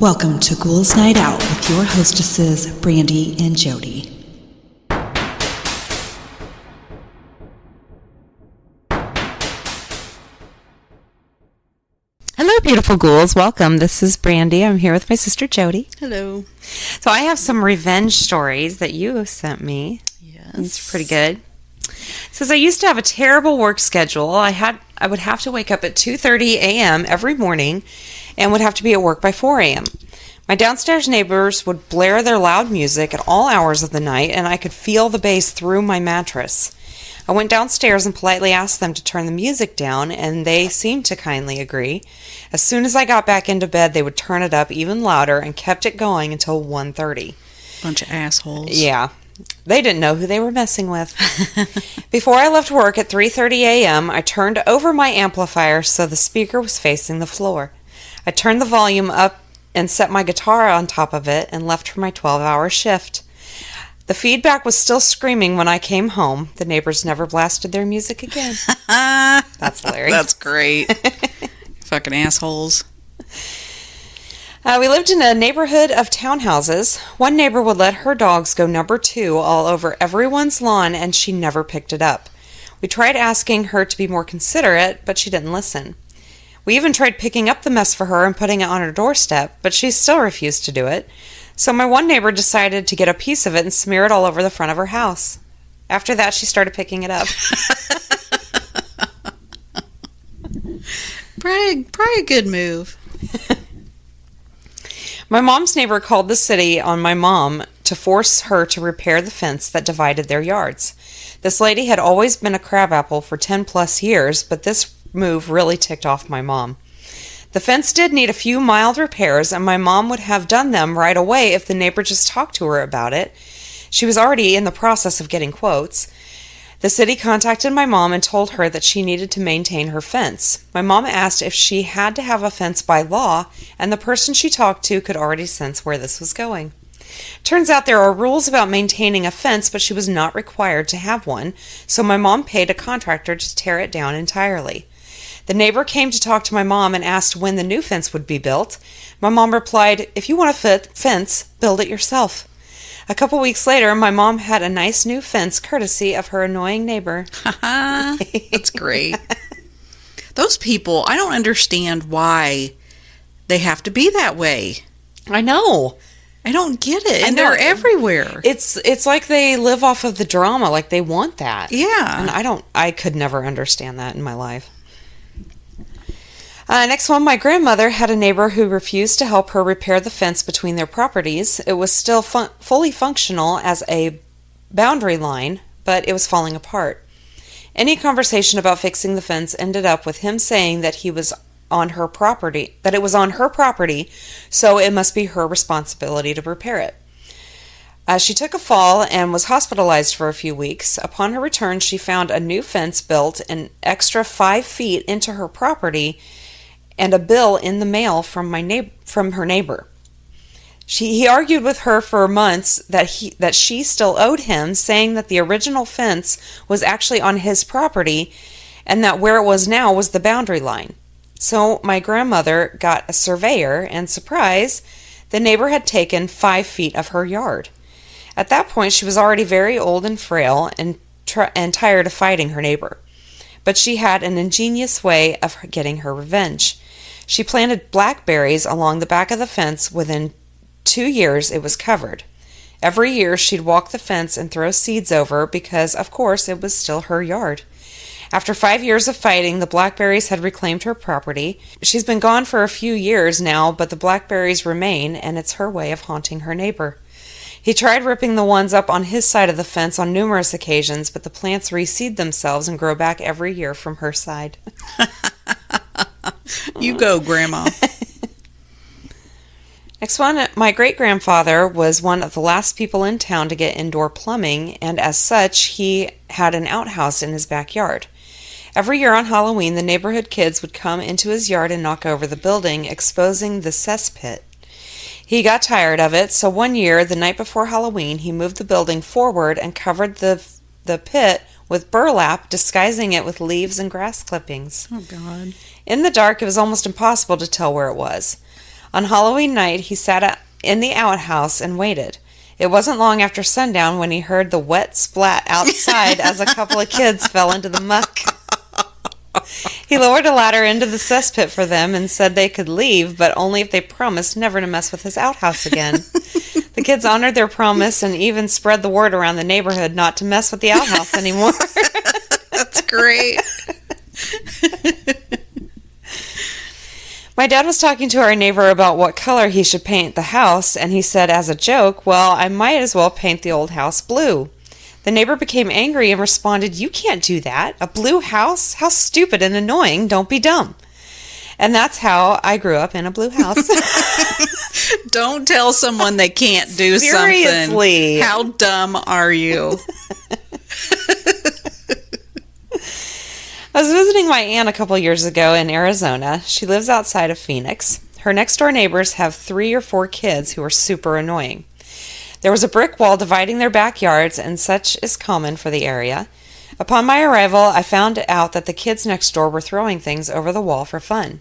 Welcome to Ghouls Night Out with your hostesses, Brandy and Jody. Hello, beautiful ghouls. Welcome. This is Brandy. I'm here with my sister, Jody. Hello. So I have some revenge stories that you sent me. Yes. It's pretty good. It says, I used to have a terrible work schedule. I would have to wake up at 2:30 a.m. every morning and would have to be at work by 4 a.m. My downstairs neighbors would blare their loud music at all hours of the night, and I could feel the bass through my mattress. I went downstairs and politely asked them to turn the music down, and they seemed to kindly agree. As soon as I got back into bed, they would turn it up even louder and kept it going until 1:30. Bunch of assholes. Yeah. They didn't know who they were messing with. Before I left work at 3:30 a.m., I turned over my amplifier so the speaker was facing the floor. I turned the volume up and set my guitar on top of it and left for my 12-hour shift. The feedback was still screaming when I came home. The neighbors never blasted their music again. That's hilarious. That's great. Fucking assholes. We lived in a neighborhood of townhouses. One neighbor would let her dogs go number 2 all over everyone's lawn, and she never picked it up. We tried asking her to be more considerate, but she didn't listen. We even tried picking up the mess for her and putting it on her doorstep, but she still refused to do it. So my one neighbor decided to get a piece of it and smear it all over the front of her house. After that, she started picking it up. Probably a good move. My mom's neighbor called the city on my mom to force her to repair the fence that divided their yards. This lady had always been a crabapple for 10 plus years, but this move really ticked off my mom. The fence did need a few mild repairs, and my mom would have done them right away if the neighbor just talked to her about it. She was already in the process of getting quotes. The city contacted my mom and told her that she needed to maintain her fence. My mom asked if she had to have a fence by law, and the person she talked to could already sense where this was going. Turns out there are rules about maintaining a fence, but she was not required to have one, so my mom paid a contractor to tear it down entirely. The neighbor came to talk to my mom and asked when the new fence would be built. My mom replied, "If you want a fence, build it yourself." A couple weeks later, my mom had a nice new fence courtesy of her annoying neighbor. That's great. Those people, I don't understand why they have to be that way. I know. I don't get it. And they're everywhere. It's like they live off of the drama, like they want that. Yeah. And I could never understand that in my life. Next one, my grandmother had a neighbor who refused to help her repair the fence between their properties. It was still fully functional as a boundary line, but it was falling apart. Any conversation about fixing the fence ended up with him saying that it was on her property, so it must be her responsibility to repair it. She took a fall and was hospitalized for a few weeks. Upon her return, she found a new fence built an extra 5 feet into her property and a bill in the mail from her neighbor. He argued with her for months that she still owed him, saying that the original fence was actually on his property and that where it was now was the boundary line. So my grandmother got a surveyor, and surprise, the neighbor had taken 5 feet of her yard. At that point, she was already very old and frail and tired of fighting her neighbor. But she had an ingenious way of getting her revenge. She planted blackberries along the back of the fence. Within 2 years, it was covered. Every year, she'd walk the fence and throw seeds over because, of course, it was still her yard. After 5 years of fighting, the blackberries had reclaimed her property. She's been gone for a few years now, but the blackberries remain, and it's her way of haunting her neighbor. He tried ripping the ones up on his side of the fence on numerous occasions, but the plants reseed themselves and grow back every year from her side. You go, Grandma. Next one, my great-grandfather was one of the last people in town to get indoor plumbing, and as such, he had an outhouse in his backyard. Every year on Halloween, the neighborhood kids would come into his yard and knock over the building, exposing the cesspit. He got tired of it, so one year, the night before Halloween, he moved the building forward and covered the pit with burlap, disguising it with leaves and grass clippings. Oh, God. In the dark, it was almost impossible to tell where it was. On Halloween night, he sat in the outhouse and waited. It wasn't long after sundown when he heard the wet splat outside as a couple of kids fell into the muck. He lowered a ladder into the cesspit for them and said they could leave, but only if they promised never to mess with his outhouse again. The kids honored their promise and even spread the word around the neighborhood not to mess with the outhouse anymore. That's great. My dad was talking to our neighbor about what color he should paint the house, and he said as a joke, well, I might as well paint the old house blue. The neighbor became angry and responded, you can't do that. A blue house? How stupid and annoying. Don't be dumb. And that's how I grew up in a blue house. Don't tell someone they can't do Seriously. something. How dumb are you? I was visiting my aunt a couple years ago in Arizona. She lives outside of Phoenix. Her next-door neighbors have 3 or 4 kids who are super annoying. There was a brick wall dividing their backyards, and such is common for the area. Upon my arrival, I found out that the kids next door were throwing things over the wall for fun.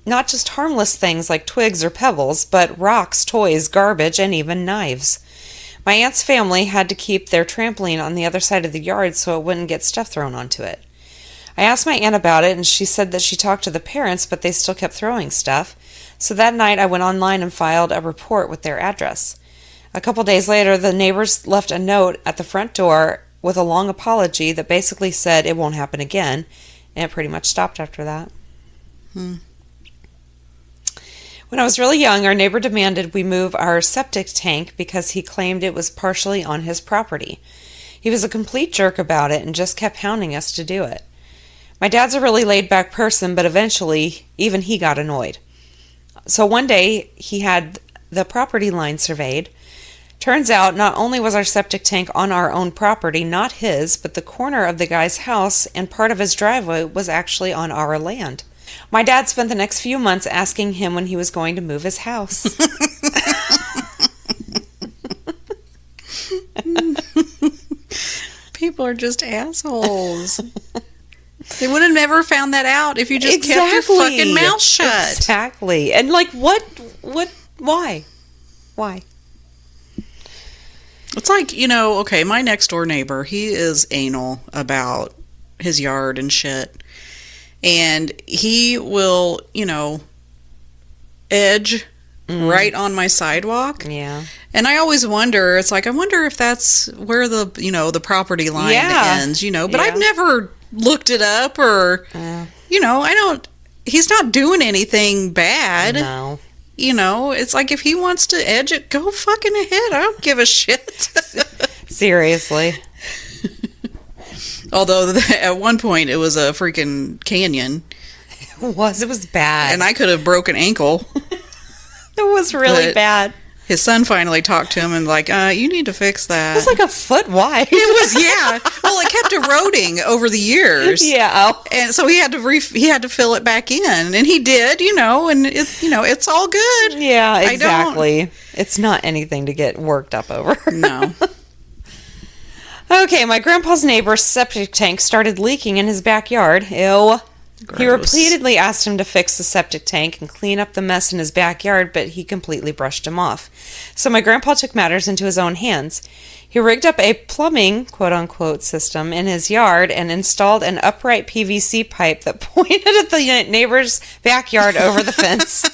Not just harmless things like twigs or pebbles, but rocks, toys, garbage, and even knives. My aunt's family had to keep their trampoline on the other side of the yard so it wouldn't get stuff thrown onto it. I asked my aunt about it, and she said that she talked to the parents, but they still kept throwing stuff. So that night I went online and filed a report with their address. A couple days later, the neighbors left a note at the front door with a long apology that basically said it won't happen again, and it pretty much stopped after that. When I was really young, our neighbor demanded we move our septic tank because he claimed it was partially on his property. He was a complete jerk about it and just kept hounding us to do it. My dad's a really laid-back person, but eventually even he got annoyed. So one day he had the property line surveyed. Turns out not only was our septic tank on our own property, not his, but the corner of the guy's house and part of his driveway was actually on our land. My dad spent the next few months asking him when he was going to move his house. People are just assholes. They would have never found that out if you just kept your fucking mouth shut. Exactly. And like, why? Why? It's like, okay, my next door neighbor, he is anal about his yard and shit. And he will, edge right on my sidewalk. Yeah. And I always wonder, it's like, I wonder if that's where the property line ends, but I've never looked it up or, he's not doing anything bad. No. It's like if he wants to edge it, go fucking ahead. I don't give a shit. Seriously. Although at one point it was a freaking canyon. It was bad. And I could have broke an ankle. It was really bad. His son finally talked to him and like, you need to fix that. It was like a foot wide. It was, yeah. Well, it kept eroding over the years. Yeah. And so he had to fill it back in, and he did, and it's all good. Yeah, exactly. It's not anything to get worked up over. No. Okay, my grandpa's neighbor's septic tank started leaking in his backyard. Ew. Gross. He repeatedly asked him to fix the septic tank and clean up the mess in his backyard, but he completely brushed him off. So my grandpa took matters into his own hands. He rigged up a plumbing, quote-unquote, system in his yard and installed an upright PVC pipe that pointed at the neighbor's backyard over the fence.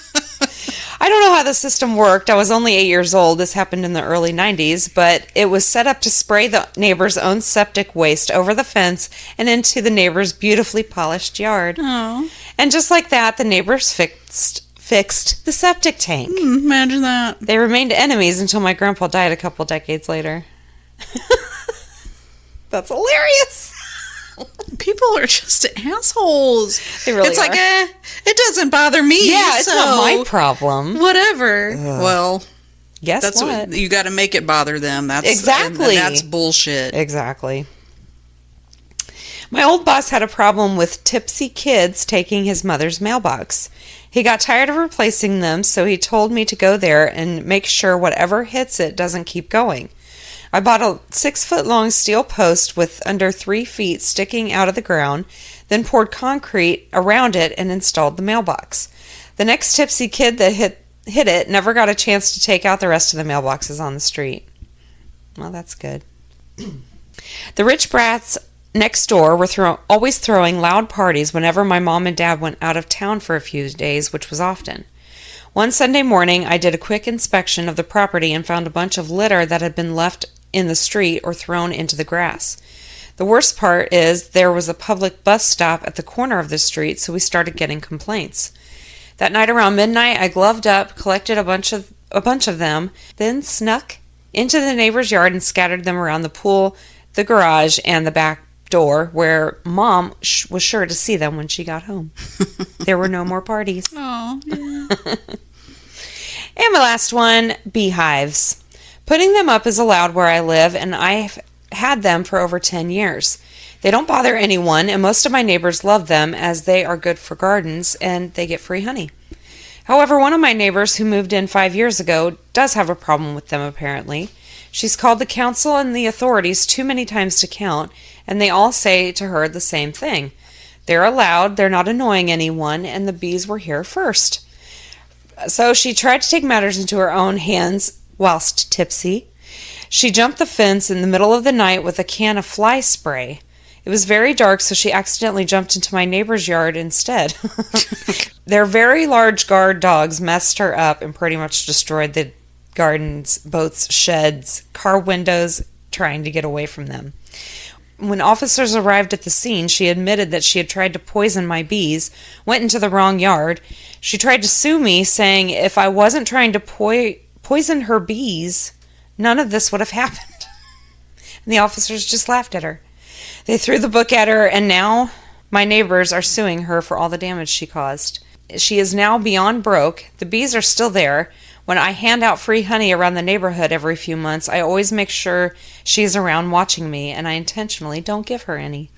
I don't know how the system worked. I was only 8 years old. This happened in the early 90s, but it was set up to spray the neighbor's own septic waste over the fence and into the neighbor's beautifully polished yard. Oh. And just like that, the neighbors fixed the septic tank. Imagine that. They remained enemies until my grandpa died a couple decades later. That's hilarious. People are just assholes. They really it's are. like, it doesn't bother me. Yeah, it's not my problem. Whatever. Ugh. Well, guess that's what? You got to make it bother them. That's exactly. And that's bullshit. Exactly. My old boss had a problem with tipsy kids taking his mother's mailbox. He got tired of replacing them, so he told me to go there and make sure whatever hits it doesn't keep going. I bought a 6-foot-long steel post with under 3 feet sticking out of the ground, then poured concrete around it and installed the mailbox. The next tipsy kid that hit hid it, never got a chance to take out the rest of the mailboxes on the street. Well, that's good. The rich brats next door were always throwing loud parties whenever my mom and dad went out of town for a few days, which was often. One Sunday morning, I did a quick inspection of the property and found a bunch of litter that had been left in the street or thrown into the grass. The worst part is there was a public bus stop at the corner of the street, so we started getting complaints. That night around midnight, I gloved up, collected a bunch of them, then snuck into the neighbor's yard and scattered them around the pool, the garage, and the back door, where Mom was sure to see them when she got home. There were no more parties. Oh, yeah. And my last one, beehives. Putting them up is allowed where I live, and I've had them for over 10 years. They don't bother anyone, and most of my neighbors love them as they are good for gardens and they get free honey. However, one of my neighbors who moved in 5 years ago does have a problem with them apparently. She's called the council and the authorities too many times to count, and they all say to her the same thing. They're allowed, they're not annoying anyone, and the bees were here first. So she tried to take matters into her own hands whilst tipsy. She jumped the fence in the middle of the night with a can of fly spray. It was very dark, so she accidentally jumped into my neighbor's yard instead. Their very large guard dogs messed her up and pretty much destroyed the gardens, boats, sheds, car windows, trying to get away from them. When officers arrived at the scene, she admitted that she had tried to poison my bees, went into the wrong yard. She tried to sue me, saying if I wasn't trying to poison her bees, none of this would have happened. And the officers just laughed at her. They threw the book at her, and now my neighbors are suing her for all the damage she caused. She is now beyond broke. The bees are still there. When I hand out free honey around the neighborhood every few months, I always make sure she's around watching me, and I intentionally don't give her any.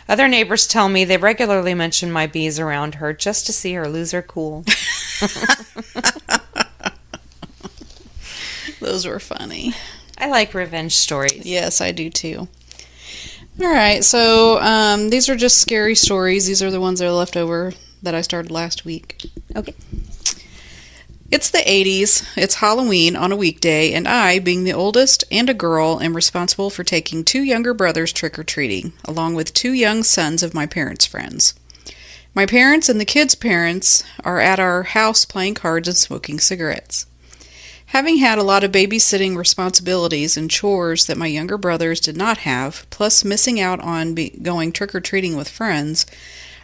Other neighbors tell me they regularly mention my bees around her just to see her lose her cool. Those were funny. I like revenge stories. Yes, I do too. All right, so these are just scary stories. These are the ones that are left over that I started last week. Okay. It's the 80s, it's Halloween on a weekday, and I, being the oldest and a girl, am responsible for taking 2 younger brothers trick-or-treating, along with 2 young sons of my parents' friends. My parents and the kids' parents are at our house playing cards and smoking cigarettes. Having had a lot of babysitting responsibilities and chores that my younger brothers did not have, plus missing out on going trick-or-treating with friends,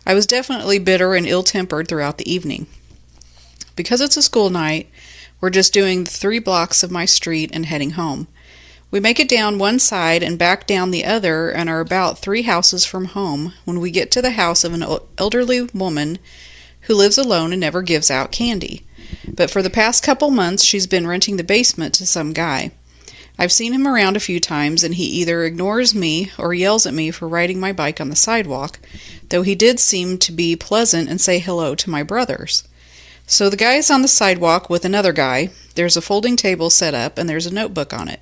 I was definitely bitter and ill-tempered throughout the evening. Because it's a school night, we're just doing the 3 blocks of my street and heading home. We make it down one side and back down the other and are about 3 houses from home when we get to the house of an elderly woman who lives alone and never gives out candy. But for the past couple months, she's been renting the basement to some guy. I've seen him around a few times, and he either ignores me or yells at me for riding my bike on the sidewalk, though he did seem to be pleasant and say hello to my brothers. So the guy is on the sidewalk with another guy. There's a folding table set up, and there's a notebook on it.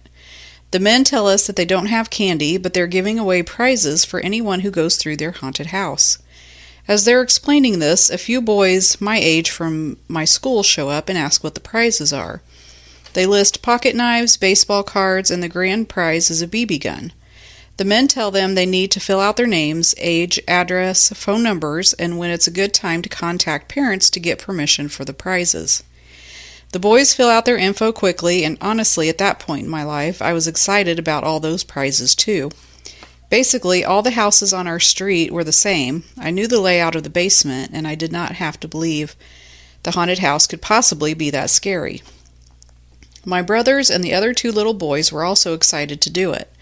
The men tell us that they don't have candy, but they're giving away prizes for anyone who goes through their haunted house. As they're explaining this, a few boys my age from my school show up and ask what the prizes are. They list pocket knives, baseball cards, and the grand prize is a BB gun. The men tell them they need to fill out their names, age, address, phone numbers, and when it's a good time to contact parents to get permission for the prizes. The boys fill out their info quickly, and honestly, at that point in my life, I was excited about all those prizes too. Basically, all the houses on our street were the same. I knew the layout of the basement, and I did not have to believe the haunted house could possibly be that scary. My brothers and the other 2 little boys were also excited to do it.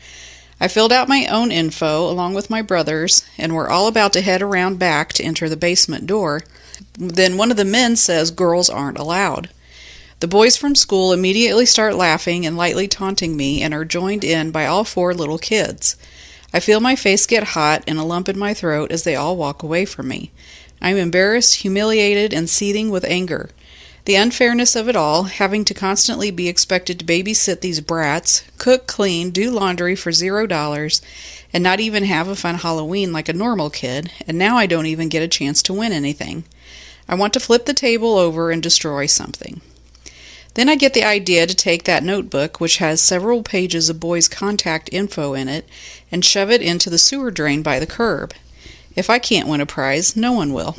I filled out my own info along with my brothers, and we're all about to head around back to enter the basement door. Then one of the men says girls aren't allowed. The boys from school immediately start laughing and lightly taunting me and are joined in by all 4 little kids. I feel my face get hot and a lump in my throat as they all walk away from me. I'm embarrassed, humiliated, and seething with anger. The unfairness of it all, having to constantly be expected to babysit these brats, cook, clean, do laundry for $0, and not even have a fun Halloween like a normal kid, and now I don't even get a chance to win anything. I want to flip the table over and destroy something. Then I get the idea to take that notebook, which has several pages of boys' contact info in it, and shove it into the sewer drain by the curb. If I can't win a prize, no one will.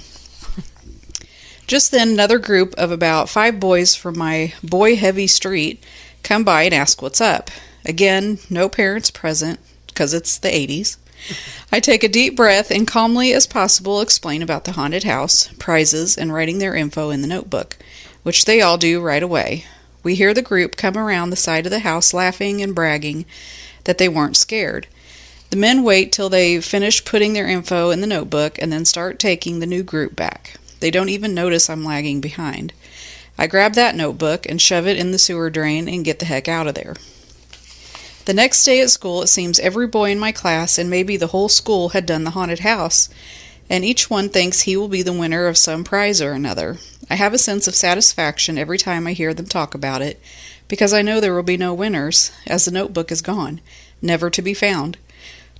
Just then, another group of about 5 boys from my boy-heavy street come by and ask what's up. Again, no parents present, because it's the 80s. I take a deep breath and calmly as possible explain about the haunted house, prizes, and writing their info in the notebook, which they all do right away. We hear the group come around the side of the house laughing and bragging that they weren't scared. The men wait till they finish putting their info in the notebook and then start taking the new group back. They don't even notice I'm lagging behind. I grab that notebook and shove it in the sewer drain and get the heck out of there. The next day at school, it seems every boy in my class and maybe the whole school had done the haunted house, and each one thinks he will be the winner of some prize or another. I have a sense of satisfaction every time I hear them talk about it, because I know there will be no winners, as the notebook is gone, never to be found.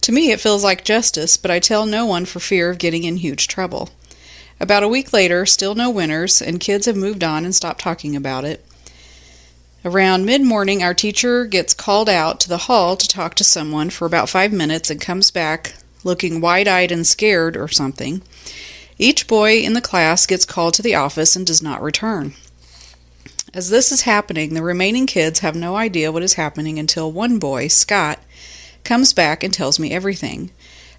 To me, it feels like justice, but I tell no one for fear of getting in huge trouble. About a week later, still no winners, and kids have moved on and stopped talking about it. Around mid-morning, our teacher gets called out to the hall to talk to someone for about 5 minutes and comes back looking wide-eyed and scared or something. Each boy in the class gets called to the office and does not return. As this is happening, the remaining kids have no idea what is happening until one boy, Scott, comes back and tells me everything.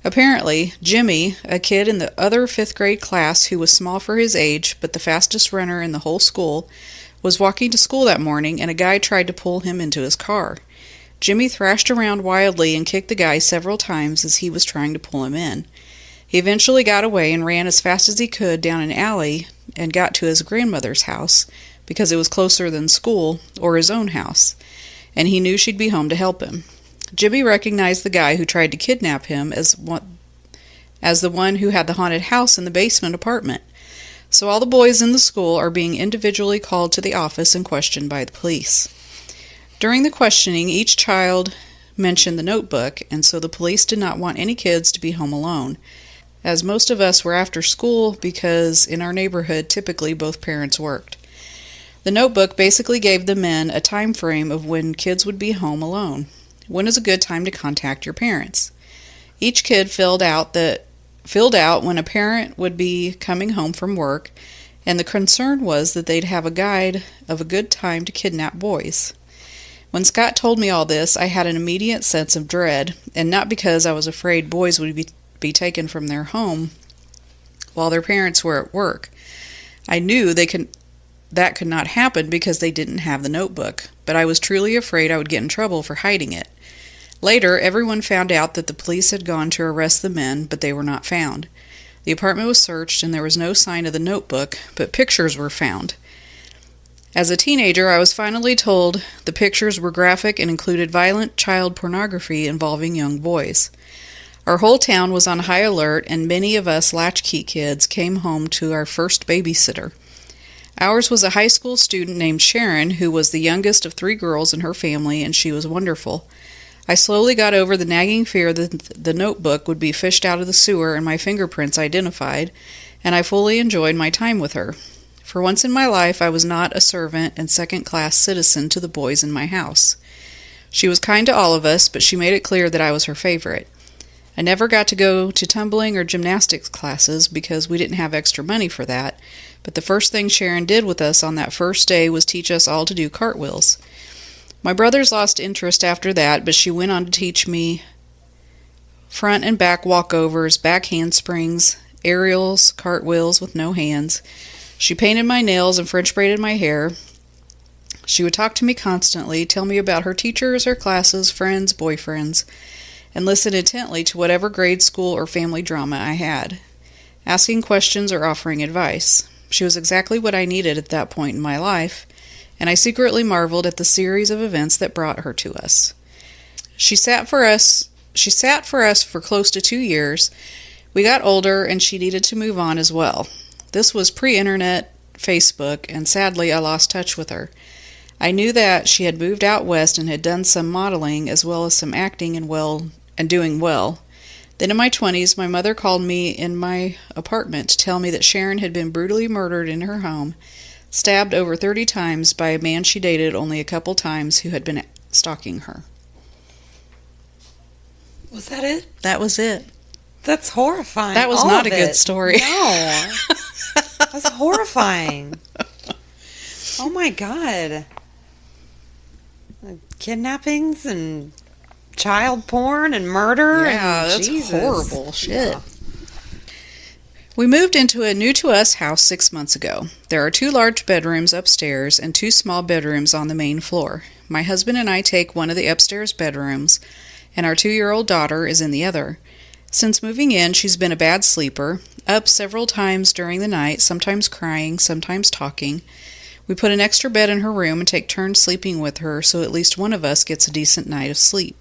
Apparently, Jimmy, a kid in the other 5th grade class who was small for his age but the fastest runner in the whole school, was walking to school that morning and a guy tried to pull him into his car. Jimmy thrashed around wildly and kicked the guy several times as he was trying to pull him in. He eventually got away and ran as fast as he could down an alley and got to his grandmother's house because it was closer than school or his own house, and he knew she'd be home to help him. Jimmy recognized the guy who tried to kidnap him as the one who had the haunted house in the basement apartment. So all the boys in the school are being individually called to the office and questioned by the police. During the questioning, each child mentioned the notebook, and so the police did not want any kids to be home alone, as most of us were after school because in our neighborhood typically both parents worked. The notebook basically gave the men a time frame of when kids would be home alone. When is a good time to contact your parents? Each kid filled out when a parent would be coming home from work, and the concern was that they'd have a guide of a good time to kidnap boys. When Scott told me all this, I had an immediate sense of dread, and not because I was afraid boys would be taken from their home while their parents were at work. I knew that could not happen because they didn't have the notebook, but I was truly afraid I would get in trouble for hiding it. Later, everyone found out that the police had gone to arrest the men, but they were not found. The apartment was searched, and there was no sign of the notebook, but pictures were found. As a teenager, I was finally told the pictures were graphic and included violent child pornography involving young boys. Our whole town was on high alert, and many of us latchkey kids came home to our first babysitter. Ours was a high school student named Sharon, who was the youngest of 3 girls in her family, and she was wonderful. I slowly got over the nagging fear that the notebook would be fished out of the sewer and my fingerprints identified, and I fully enjoyed my time with her. For once in my life, I was not a servant and second-class citizen to the boys in my house. She was kind to all of us, but she made it clear that I was her favorite. I never got to go to tumbling or gymnastics classes because we didn't have extra money for that, but the first thing Sharon did with us on that first day was teach us all to do cartwheels. My brothers lost interest after that, but she went on to teach me front and back walkovers, back handsprings, aerials, cartwheels with no hands. She painted my nails and French braided my hair. She would talk to me constantly, tell me about her teachers, her classes, friends, boyfriends, and listen intently to whatever grade, school, or family drama I had, asking questions or offering advice. She was exactly what I needed at that point in my life, and I secretly marveled at the series of events that brought her to us. She sat for us for close to 2 years. We got older, and she needed to move on as well. This was pre-internet, Facebook, and sadly I lost touch with her. I knew that she had moved out west and had done some modeling as well as some acting and doing well. Then in my 20s, my mother called me in my apartment to tell me that Sharon had been brutally murdered in her home, stabbed over 30 times by a man she dated only a couple times who had been stalking her. Was that it? That was it. That's horrifying. That was All not of a good it. story. No. That's horrifying. Oh my God. Kidnappings and child porn and murder. Yeah, and that's Jesus. horrible shit. Yeah. We moved into a new-to-us house 6 months ago. There are 2 large bedrooms upstairs and 2 small bedrooms on the main floor. My husband and I take one of the upstairs bedrooms, and our 2-year-old daughter is in the other. Since moving in, she's been a bad sleeper, up several times during the night, sometimes crying, sometimes talking. We put an extra bed in her room and take turns sleeping with her so at least one of us gets a decent night of sleep.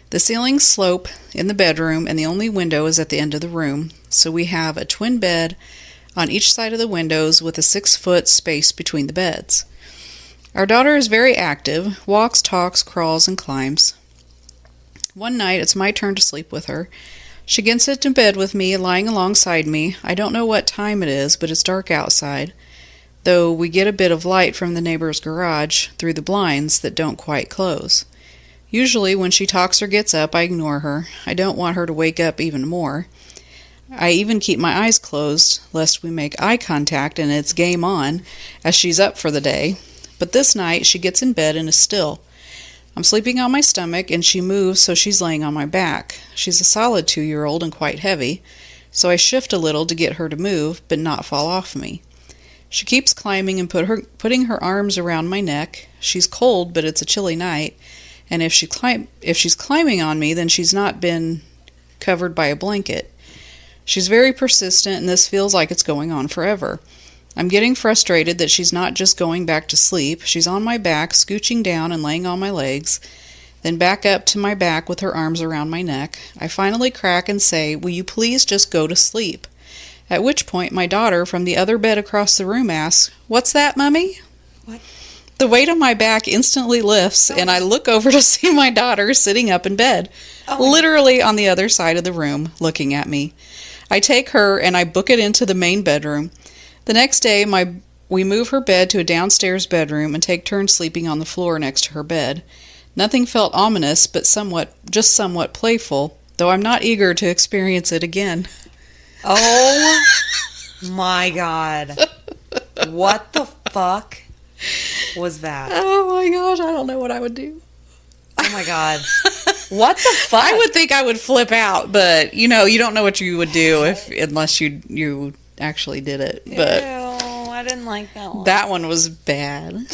The ceilings slope in the bedroom and the only window is at the end of the room, so we have a twin bed on each side of the windows with a 6-foot space between the beds. Our daughter is very active, walks, talks, crawls, and climbs. One night it's my turn to sleep with her. She gets into bed with me, lying alongside me. I don't know what time it is, but it's dark outside, though we get a bit of light from the neighbor's garage through the blinds that don't quite close. Usually when she talks or gets up, I ignore her. I don't want her to wake up even more. I even keep my eyes closed, lest we make eye contact and it's game on, as she's up for the day. But this night, she gets in bed and is still. I'm sleeping on my stomach, and she moves, so she's laying on my back. She's a solid 2-year-old and quite heavy, so I shift a little to get her to move, but not fall off me. She keeps climbing and putting her arms around my neck. She's cold, but it's a chilly night, and if she's climbing on me, then she's not been covered by a blanket. She's very persistent, and this feels like it's going on forever. I'm getting frustrated that she's not just going back to sleep. She's on my back, scooching down and laying on my legs, then back up to my back with her arms around my neck. I finally crack and say, "Will you please just go to sleep?" At which point my daughter from the other bed across the room asks, "What's that, Mummy?" What? The weight on my back instantly lifts, and I look over to see my daughter sitting up in bed, literally on the other side of the room, looking at me. I take her and I book it into the main bedroom. The next day, we move her bed to a downstairs bedroom and take turns sleeping on the floor next to her bed. Nothing felt ominous, but somewhat playful, though I'm not eager to experience it again. Oh my God. What the fuck was that? Oh my gosh, I don't know what I would do. Oh my God. What the fuck? I would think I would flip out, but you don't know what you would do unless you actually did it. But ew, I didn't like that one. That one was bad.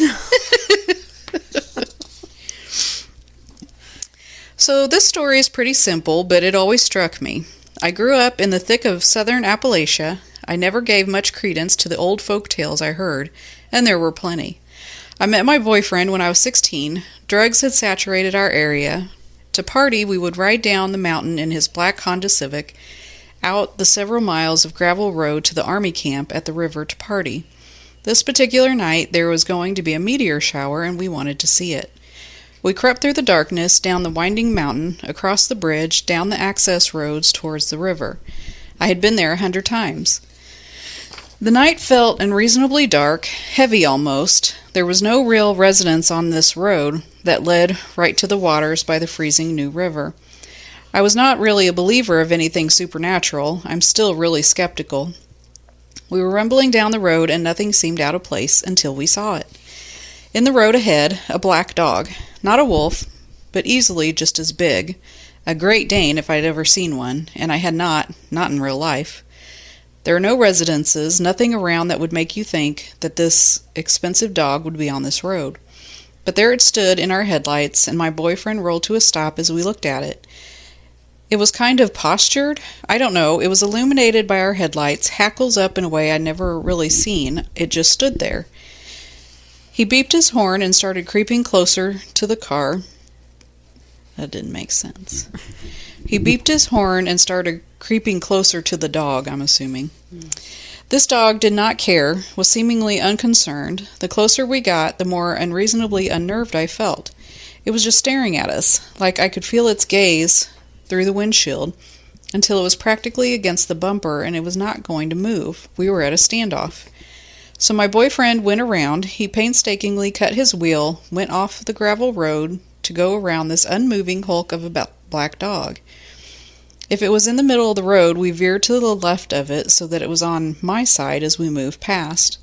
So this story is pretty simple, but it always struck me. I grew up in the thick of southern Appalachia. I never gave much credence to the old folk tales I heard, and there were plenty. I met my boyfriend when I was 16. Drugs had saturated our area. To party, we would ride down the mountain in his black Honda Civic, out the several miles of gravel road to the army camp at the river to party. This particular night, there was going to be a meteor shower, and we wanted to see it. We crept through the darkness, down the winding mountain, across the bridge, down the access roads towards the river. I had been there 100 times. The night felt unreasonably dark, heavy almost. There was no real residence on this road that led right to the waters by the freezing New River. I was not really a believer of anything supernatural. I'm still really skeptical. We were rumbling down the road, and nothing seemed out of place until we saw it. In the road ahead, a black dog. Not a wolf, but easily just as big. A Great Dane if I'd ever seen one, and I had not in real life. There are no residences, nothing around that would make you think that this expensive dog would be on this road. But there it stood in our headlights, and my boyfriend rolled to a stop as we looked at it. It was kind of postured. I don't know. It was illuminated by our headlights, hackles up in a way I'd never really seen. It just stood there. He beeped his horn and started creeping closer to the car. That didn't make sense. He beeped his horn and started creeping closer to the dog, I'm assuming. This dog did not care, was seemingly unconcerned. The closer we got, the more unreasonably unnerved I felt. It was just staring at us, like I could feel its gaze through the windshield, until it was practically against the bumper and it was not going to move. We were at a standoff. So my boyfriend went around. He painstakingly cut his wheel, went off the gravel road to go around this unmoving hulk of a black dog. If it was in the middle of the road, we veered to the left of it so that it was on my side as we moved past.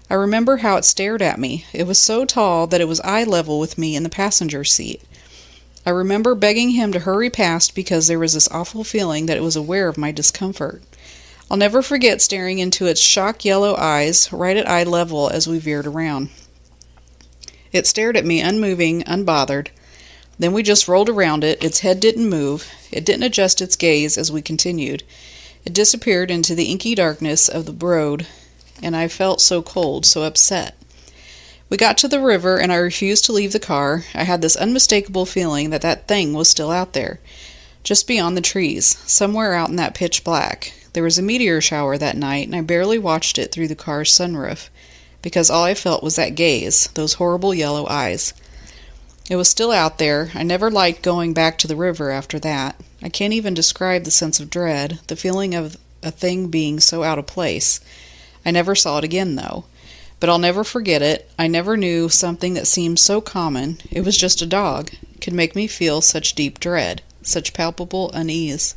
I remember how it stared at me. It was so tall that it was eye level with me in the passenger seat. I remember begging him to hurry past because there was this awful feeling that it was aware of my discomfort. I'll never forget staring into its shock yellow eyes right at eye level as we veered around. It stared at me unmoving, unbothered. Then we just rolled around it. Its head didn't move. It didn't adjust its gaze as we continued. It disappeared into the inky darkness of the road, and I felt so cold, so upset. We got to the river, and I refused to leave the car. I had this unmistakable feeling that that thing was still out there, just beyond the trees, somewhere out in that pitch black. There was a meteor shower that night, and I barely watched it through the car's sunroof, because all I felt was that gaze, those horrible yellow eyes. It was still out there. I never liked going back to the river after that. I can't even describe the sense of dread, the feeling of a thing being so out of place. I never saw it again, though. But I'll never forget it. I never knew something that seemed so common, it was just a dog, could make me feel such deep dread, such palpable unease.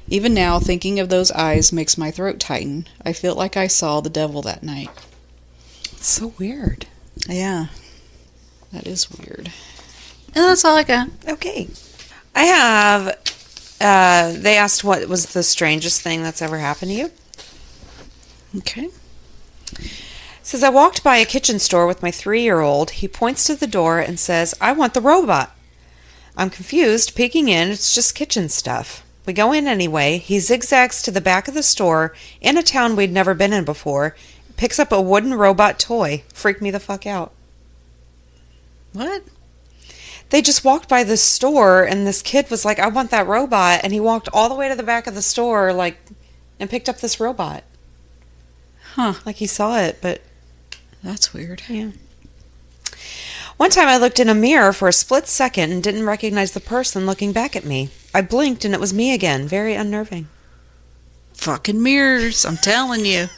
Even now, thinking of those eyes makes my throat tighten. I feel like I saw the devil that night. It's so weird. Yeah, that is weird. And that's all I got. Okay. I have, they asked what was the strangest thing that's ever happened to you. Okay. It says, I walked by a kitchen store with my 3-year-old. He points to the door and says, I want the robot. I'm confused, peeking in. It's just kitchen stuff. We go in anyway. He zigzags to the back of the store in a town we'd never been in before, picks up a wooden robot toy. Freaked me the fuck out. What? They just walked by this store, and this kid was like, I want that robot, and he walked all the way to the back of the store, like, and picked up this robot. Huh. Like he saw it, but... That's weird. Yeah. One time I looked in a mirror for a split second and didn't recognize the person looking back at me. I blinked, and it was me again. Very unnerving. Fucking mirrors, I'm telling you.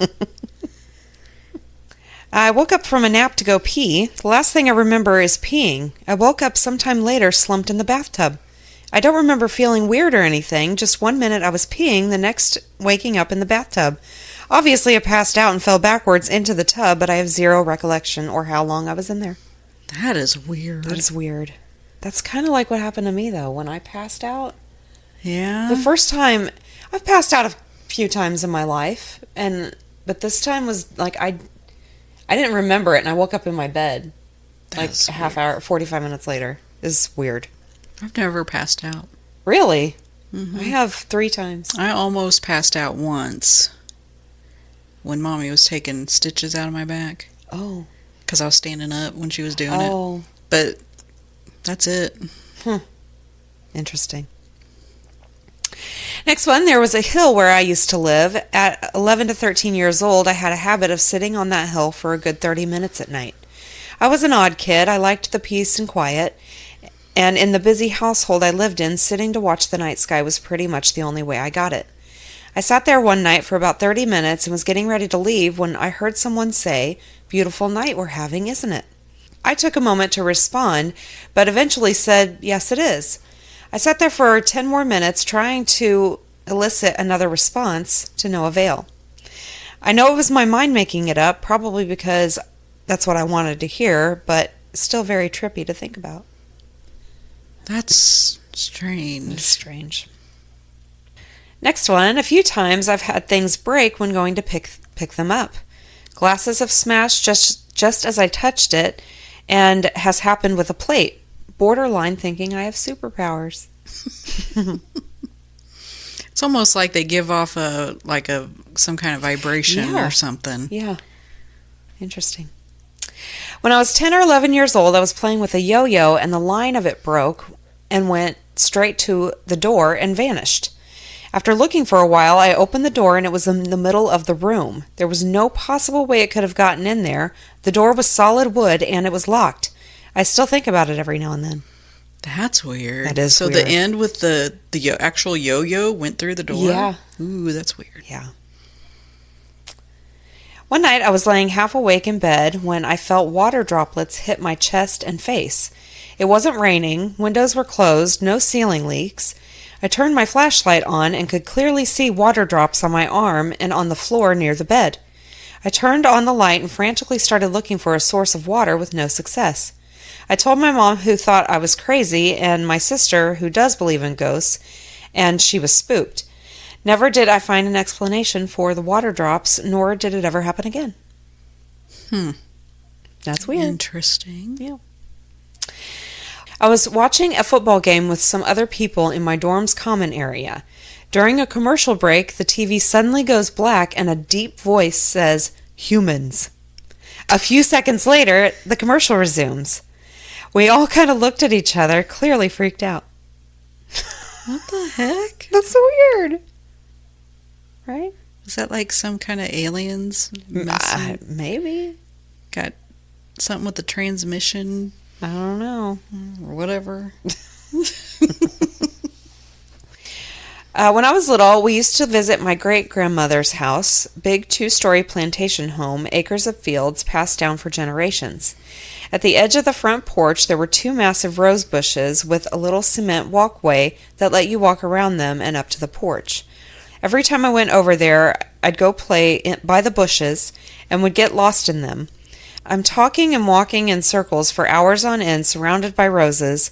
I woke up from a nap to go pee. The last thing I remember is peeing. I woke up sometime later, slumped in the bathtub. I don't remember feeling weird or anything. Just 1 minute I was peeing, the next waking up in the bathtub. Obviously I passed out and fell backwards into the tub, but I have zero recollection or how long I was in there. That is weird. That is weird. That's kind of like what happened to me, though, when I passed out. Yeah. The first time, I've passed out a few times in my life, but this time was like I didn't remember it, and I woke up in my bed like a half hour, 45 minutes later. It's weird. I've never passed out. Really? Mm-hmm. I have 3 times. I almost passed out once when Mommy was taking stitches out of my back. Oh. Because I was standing up when she was doing it. But that's it. Interesting. Next one, there was a hill where I used to live. At 11 to 13 years old, I had a habit of sitting on that hill for a good 30 minutes at night. I was an odd kid. I liked the peace and quiet. And in the busy household I lived in, sitting to watch the night sky was pretty much the only way I got it. I sat there one night for about 30 minutes and was getting ready to leave when I heard someone say, "Beautiful night we're having, isn't it?" I took a moment to respond, but eventually said, "Yes, it is." I sat there for 10 more minutes trying to elicit another response, to no avail. I know it was my mind making it up, probably because that's what I wanted to hear, but still very trippy to think about. That's strange. It's strange. Next one, a few times I've had things break when going to pick them up. Glasses have smashed just as I touched it, and has happened with a plate. Borderline thinking I have superpowers. It's almost like they give off some kind of vibration or something. Yeah. Interesting. When I was 10 or 11 years old, I was playing with a yo-yo, and the line of it broke and went straight to the door and vanished. After looking for a while, I opened the door, and it was in the middle of the room. There was no possible way it could have gotten in there. The door was solid wood, and it was locked. I still think about it every now and then. That's weird. That is weird. So the end with the actual yo-yo went through the door? Yeah. Ooh, that's weird. Yeah. One night I was laying half awake in bed when I felt water droplets hit my chest and face. It wasn't raining, windows were closed, no ceiling leaks. I turned my flashlight on and could clearly see water drops on my arm and on the floor near the bed. I turned on the light and frantically started looking for a source of water with no success. I told my mom, who thought I was crazy, and my sister, who does believe in ghosts, and she was spooked. Never did I find an explanation for the water drops, nor did it ever happen again. That's weird. Interesting. Yeah. I was watching a football game with some other people in my dorm's common area. During a commercial break, the TV suddenly goes black and a deep voice says, "Humans." A few seconds later, the commercial resumes. We all kind of looked at each other, clearly freaked out. What the heck? That's so weird. Right? Is that like some kind of aliens? Maybe. Got something with the transmission I don't know. or whatever. When I was little, we used to visit my great-grandmother's house, big 2-story plantation home, acres of fields passed down for generations. At the edge of the front porch, there were 2 massive rose bushes with a little cement walkway that let you walk around them and up to the porch. Every time I went over there, I'd go play by the bushes and would get lost in them. I'm talking and walking in circles for hours on end, surrounded by roses,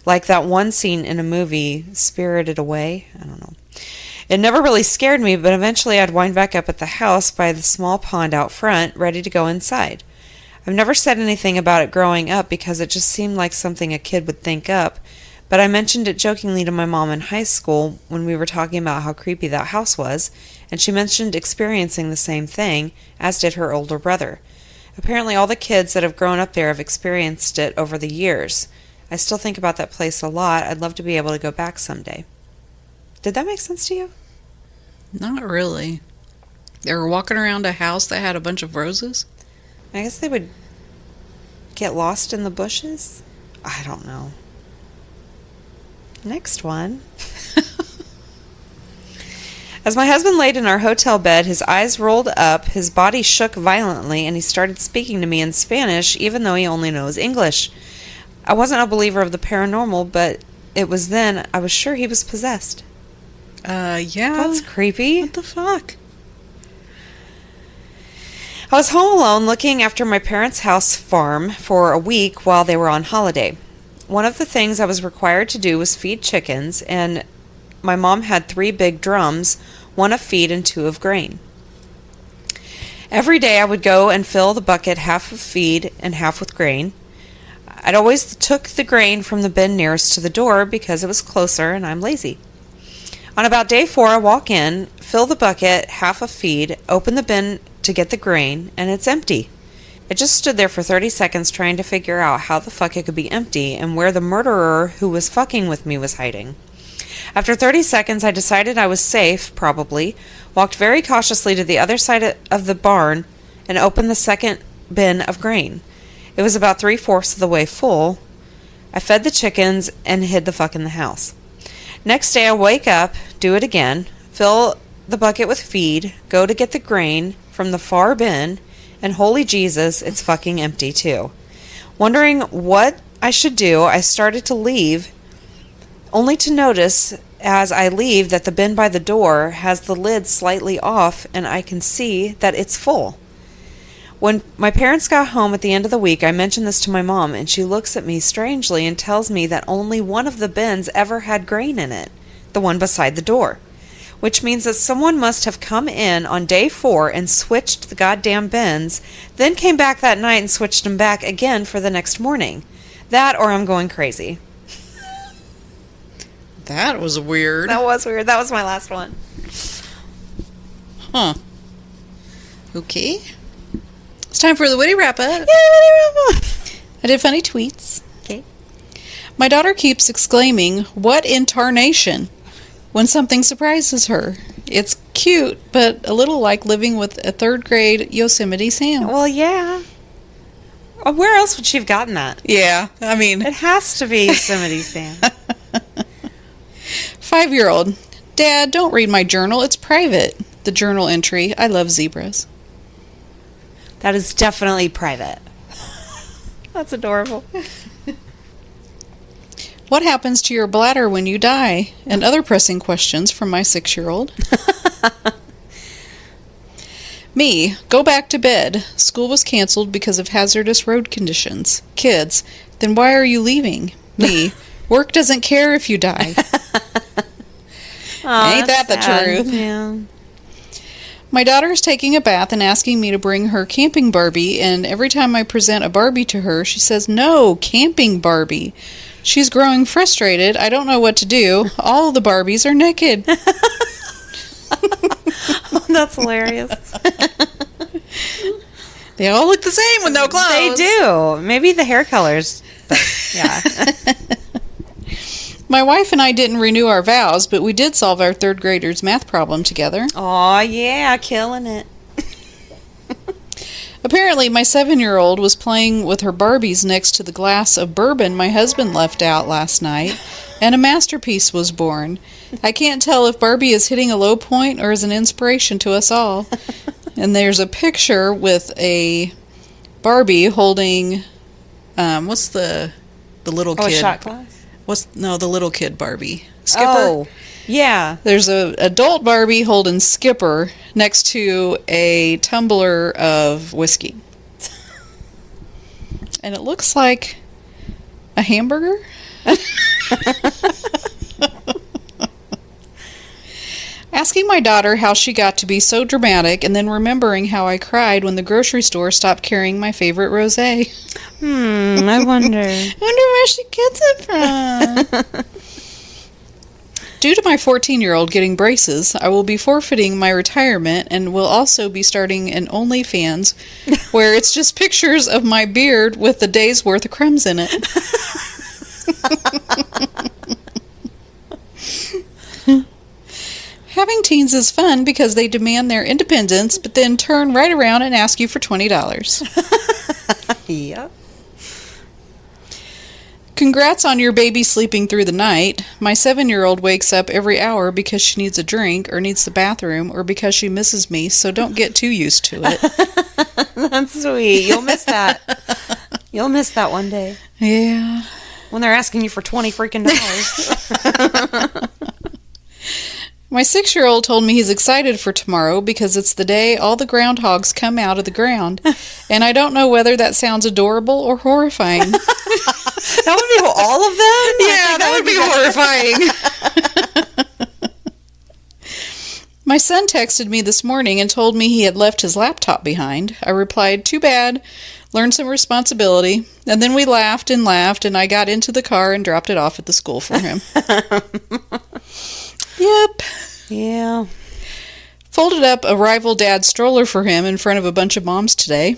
like that one scene in a movie, Spirited Away. I don't know. It never really scared me, but eventually I'd wind back up at the house by the small pond out front, ready to go inside. I've never said anything about it growing up because it just seemed like something a kid would think up, but I mentioned it jokingly to my mom in high school when we were talking about how creepy that house was, and she mentioned experiencing the same thing, as did her older brother. Apparently all the kids that have grown up there have experienced it over the years. I still think about that place a lot. I'd love to be able to go back someday. Did that make sense to you? Not really. They were walking around a house that had a bunch of roses? I guess they would get lost in the bushes? I don't know. Next one. As my husband laid in our hotel bed, his eyes rolled up, his body shook violently, and he started speaking to me in Spanish, even though he only knows English. I wasn't a believer of the paranormal, but it was then I was sure he was possessed. Yeah. That's creepy. What the fuck? I was home alone looking after my parents' house farm for a week while they were on holiday. One of the things I was required to do was feed chickens, and my mom had 3 big drums, 1 of feed and 2 of grain. Every day I would go and fill the bucket half with feed and half with grain. I'd always took the grain from the bin nearest to the door because it was closer and I'm lazy. On about day 4, I walk in, fill the bucket, half of feed, open the bin to get the grain, and it's empty. I just stood there for 30 seconds trying to figure out how the fuck it could be empty and where the murderer who was fucking with me was hiding. After 30 seconds, I decided I was safe, probably, walked very cautiously to the other side of the barn, and opened the second bin of grain. It was about 3/4 of the way full. I fed the chickens and hid the fuck in the house. Next day, I wake up, do it again, fill the bucket with feed, go to get the grain from the far bin, and holy Jesus, it's fucking empty too. Wondering what I should do, I started to leave, only to notice as I leave that the bin by the door has the lid slightly off and I can see that it's full. When my parents got home at the end of the week, I mentioned this to my mom, and she looks at me strangely and tells me that only one of the bins ever had grain in it, the one beside the door, which means that someone must have come in on day 4 and switched the goddamn bins, then came back that night and switched them back again for the next morning. That or I'm going crazy. That was weird. That was weird. That was my last one. Huh. Okay. It's time for the witty wrap-up. Yay, witty wrap-up. I did funny tweets. Okay. My daughter keeps exclaiming, "What in tarnation?" when something surprises her. It's cute, but a little like living with a 3rd grade Yosemite Sam. Well, yeah. Where else would she have gotten that? Yeah, I mean... It has to be Yosemite Sam. 5-year-old. Dad, don't read my journal. It's private. The journal entry, I love zebras. That is definitely private. That's adorable. What happens to your bladder when you die? And other pressing questions from my 6-year-old. Me, go back to bed. School was canceled because of hazardous road conditions. Kids, then why are you leaving? Me, work doesn't care if you die. Ain't that the truth? Yeah. My daughter is taking a bath and asking me to bring her camping Barbie, and every time I present a Barbie to her, she says, "No, camping Barbie." She's growing frustrated. I don't know what to do. All of the Barbies are naked. Oh, that's hilarious. They all look the same with no clothes. They do. Maybe the hair colors, but yeah. My wife and I didn't renew our vows, but we did solve our 3rd grader's math problem together. Aw, yeah, killing it. Apparently, my 7-year-old was playing with her Barbies next to the glass of bourbon my husband left out last night, and a masterpiece was born. I can't tell if Barbie is hitting a low point or is an inspiration to us all. And there's a picture with a Barbie holding, what's the little kid? Oh, a shot glass? The little kid Barbie. Skipper? Oh, yeah. There's a adult Barbie holding Skipper next to a tumbler of whiskey. And it looks like a hamburger. Asking my daughter how she got to be so dramatic and then remembering how I cried when the grocery store stopped carrying my favorite rosé. I wonder. I wonder where she gets it from. Due to my 14-year-old getting braces, I will be forfeiting my retirement and will also be starting an OnlyFans where it's just pictures of my beard with the day's worth of crumbs in it. Having teens is fun because they demand their independence, but then turn right around and ask you for $20. Yep. Congrats on your baby sleeping through the night. My 7-year-old wakes up every hour because she needs a drink or needs the bathroom or because she misses me, so don't get too used to it. That's sweet. You'll miss that. You'll miss that one day. Yeah. When they're asking you for $20 freaking dollars. My 6-year-old told me he's excited for tomorrow because it's the day all the groundhogs come out of the ground. And I don't know whether that sounds adorable or horrifying. That would be all of them? Yeah, that would be horrifying. My son texted me this morning and told me he had left his laptop behind. I replied, "Too bad. Learn some responsibility." And then we laughed, and I got into the car and dropped it off at the school for him. Yep. Yeah. Folded up a rival dad's stroller for him in front of a bunch of moms today.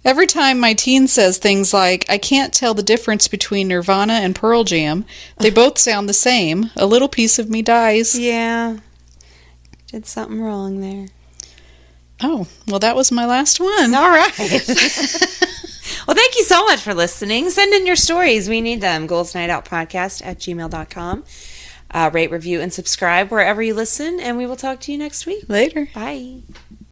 Every time my teen says things like, "I can't tell the difference between Nirvana and Pearl Jam. They both sound the same," a little piece of me dies. Yeah. Did something wrong there. Oh, well, that was my last one. All right. Well, thank you so much for listening. Send in your stories. We need them. goalsnightoutpodcast@gmail.com. Rate, review, and subscribe wherever you listen, and we will talk to you next week. Later. Bye.